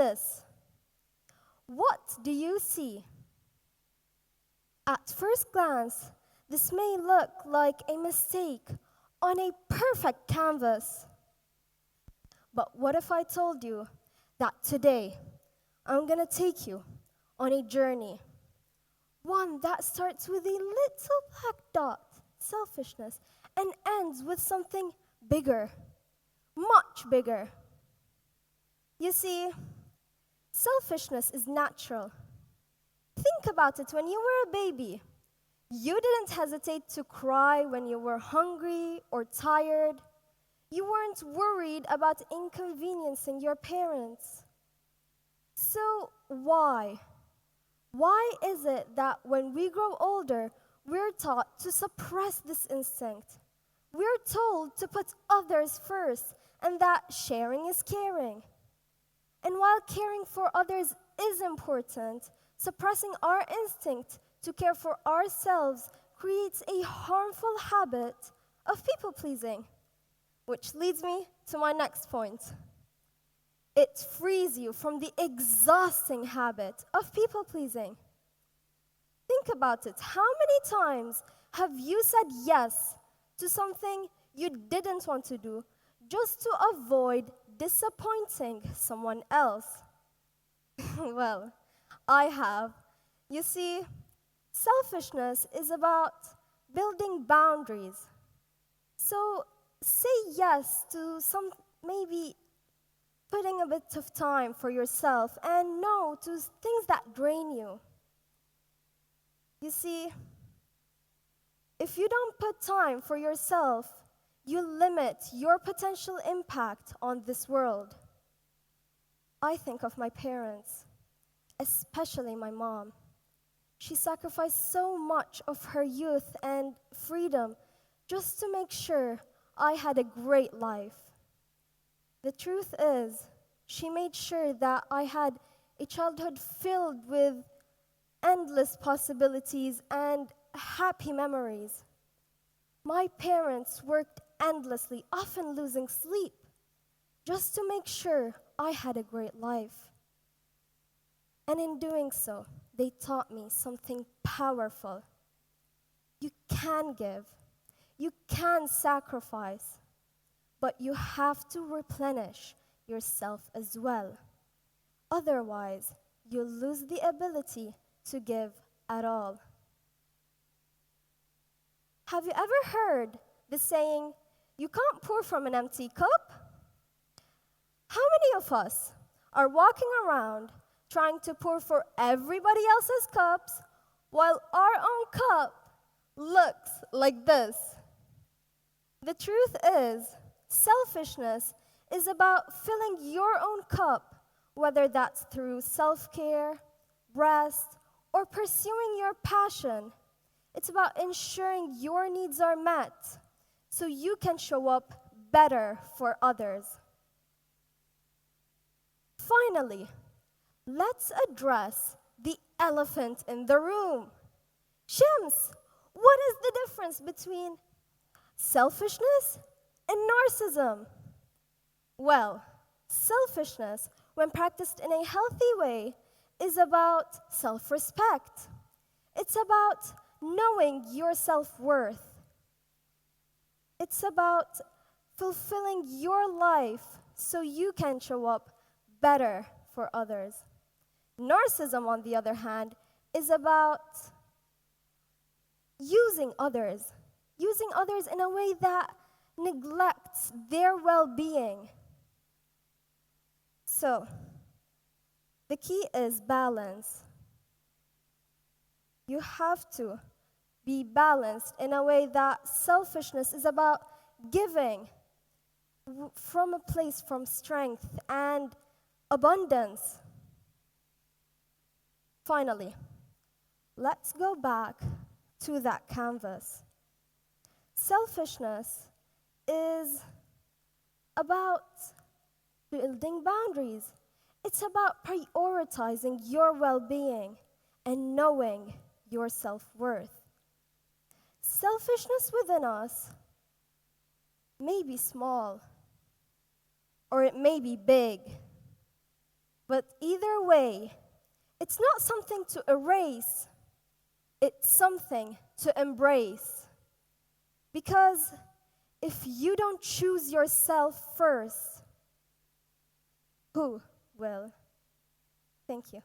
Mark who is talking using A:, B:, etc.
A: this. What do you see? At first glance, this may look like a mistake on a perfect canvas. But what if I told you that today I'm going to take you on a journey? One that starts with a little black dot, selfishness, and ends with something bigger, much bigger. You see, selfishness is natural. Think about it when you were a baby. You didn't hesitate to cry when you were hungry or tired. You weren't worried about inconveniencing your parents. So why? Why is it that when we grow older, we're taught to suppress this instinct? We're told to put others first and that sharing is caring. And while caring for others is important, suppressing our instinct to care for ourselves creates a harmful habit of people-pleasing. Which leads me to my next point. It frees you from the exhausting habit of people-pleasing. Think about it. How many times have you said yes to something you didn't want to do just to avoid disappointing someone else? Well, I have. You see, selfishness is about building boundaries. So say yes to some, maybe putting a bit of time for yourself, and no to things that drain you. You see, if you don't put time for yourself, you limit your potential impact on this world. I think of my parents, especially my mom. She sacrificed so much of her youth and freedom just to make sure I had a great life. The truth is, she made sure that I had a childhood filled with endless possibilities and happy memories. My parents worked endlessly, often losing sleep, just to make sure I had a great life. And in doing so, they taught me something powerful. You can give, you can sacrifice, but you have to replenish yourself as well. Otherwise, you'll lose the ability to give at all. Have you ever heard the saying, "You can't pour from an empty cup"? How many of us are walking around trying to pour for everybody else's cups while our own cup looks like this? The truth is, selfishness is about filling your own cup, whether that's through self-care, rest, or pursuing your passion. It's about ensuring your needs are met so you can show up better for others. Finally, let's address the elephant in the room. Shims, what is the difference between selfishness and narcissism? Well, selfishness, when practiced in a healthy way, is about self-respect. It's about knowing your self-worth. It's about fulfilling your life so you can show up better for others. Narcissism, on the other hand, is about using others in a way that neglects their well-being. So, the key is balance. You have to be balanced in a way that selfishness is about giving from a place from strength and abundance. Finally, let's go back to that canvas. Selfishness is about building boundaries. It's about prioritizing your well-being and knowing your self-worth. Selfishness within us may be small, or it may be big. But either way, it's not something to erase, it's something to embrace. Because if you don't choose yourself first, who will? Thank you.